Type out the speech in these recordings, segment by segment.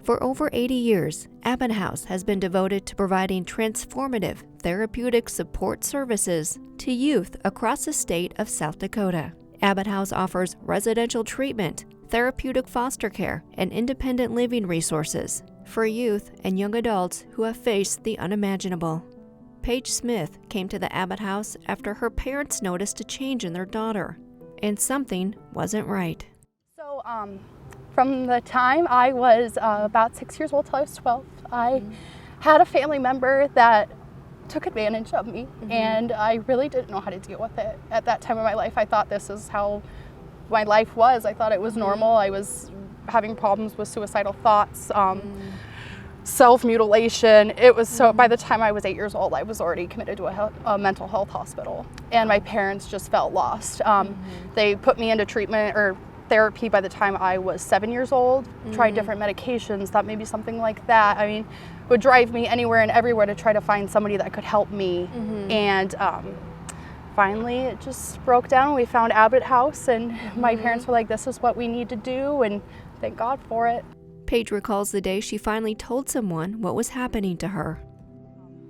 For over 80 years, Abbott House has been devoted to providing transformative therapeutic support services to youth across the state of South Dakota. Abbott House offers residential treatment, therapeutic foster care, and independent living resources for youth and young adults who have faced the unimaginable. Paige Smith came to the Abbott House after her parents noticed a change in their daughter, and something wasn't right. So, from the time I was about 6 years old till I was 12, I had a family member that took advantage of me, and I really didn't know how to deal with it. At that time of my life, I thought this is how my life was. I thought it was normal. I was having problems with suicidal thoughts, self-mutilation. It was so, by the time I was 8 years old, I was already committed to a mental health hospital, and my parents just felt lost. They put me into treatment or therapy by the time I was 7 years old, tried different medications, thought maybe something like that. I mean, would drive me anywhere and everywhere to try to find somebody that could help me. And finally it just broke down. We found Abbott House, and my parents were like, this is what we need to do, and thank God for it. Paige recalls the day she finally told someone what was happening to her.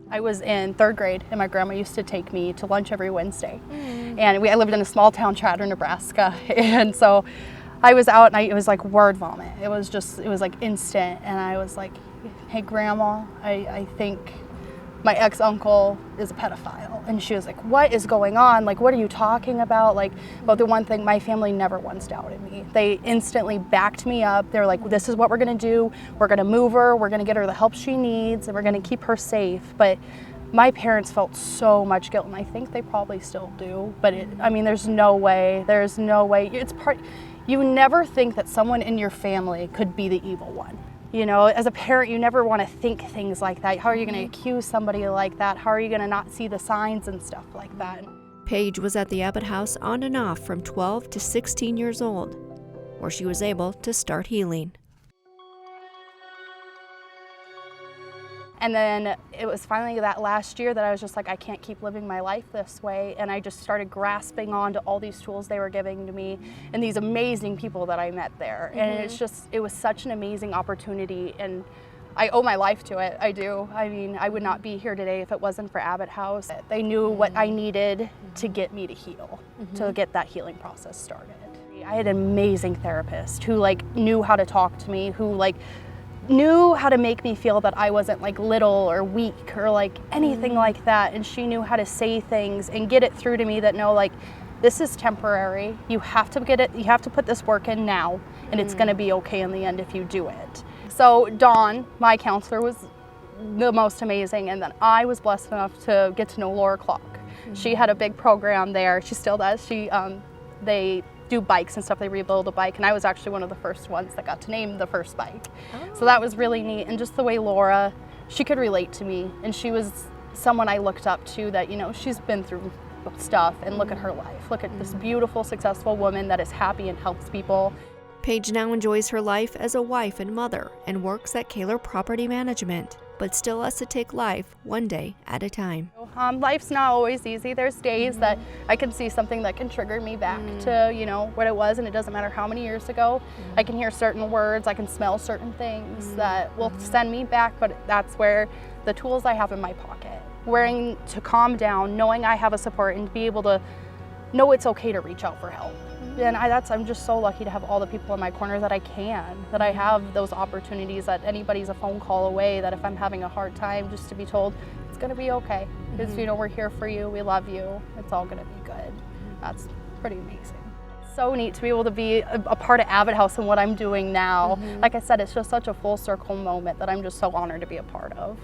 I was in 3rd grade, and my grandma used to take me to lunch every Wednesday. And I lived in a small town, Chatter, Nebraska. And so I was out, and it was like word vomit. It was like instant. And I was like, hey, Grandma, I think my ex-uncle is a pedophile. And she was like, what is going on? Like, what are you talking about? Like, but the one thing, my family never once doubted me. They instantly backed me up. They're like, this is what we're going to do. We're going to move her. We're going to get her the help she needs, and we're going to keep her safe. But my parents felt so much guilt, and I think they probably still do. But I mean, there's no way. You never think that someone in your family could be the evil one. You know, as a parent, you never want to think things like that. How are you going to accuse somebody like that? How are you going to not see the signs and stuff like that? Paige was at the Abbott House on and off from 12 to 16 years old, where she was able to start healing. And then it was finally that last year that I was just like, I can't keep living my life this way. And I just started grasping onto all these tools they were giving to me and these amazing people that I met there. And it was such an amazing opportunity, and I owe my life to it. I do. I mean, I would not be here today if it wasn't for Abbott House. They knew what I needed to get me to heal, to get that healing process started. I had an amazing therapist who knew how to talk to me, who knew how to make me feel that I wasn't little or weak or anything like that. And she knew how to say things and get it through to me that no, this is temporary. You have to get it, you have to put this work in now, and it's gonna be okay in the end if you do it. So Dawn, my counselor, was the most amazing, and then I was blessed enough to get to know Laura Clark. She had a big program there, she still does. They do bikes and stuff, they rebuild a bike, and I was actually one of the first ones that got to name the first bike. So that was really neat, and just the way Laura, she could relate to me, and she was someone I looked up to that, she's been through stuff, and look at her life. Look at this beautiful, successful woman that is happy and helps people. Paige now enjoys her life as a wife and mother and works at Kaler Property Management, but still has to take life one day at a time. Life's not always easy. There's days that I can see something that can trigger me back to, what it was, and it doesn't matter how many years ago. I can hear certain words, I can smell certain things that will send me back, but that's where the tools I have in my pocket, wearing to calm down, knowing I have a support, and be able to know it's okay to reach out for help. And I'm just so lucky to have all the people in my corner that I have those opportunities, that anybody's a phone call away, that if I'm having a hard time, just to be told, it's gonna be okay. Because we're here for you, we love you, it's all gonna be good. That's pretty amazing. So neat to be able to be a part of Abbott House and what I'm doing now. Like I said, it's just such a full circle moment that I'm just so honored to be a part of.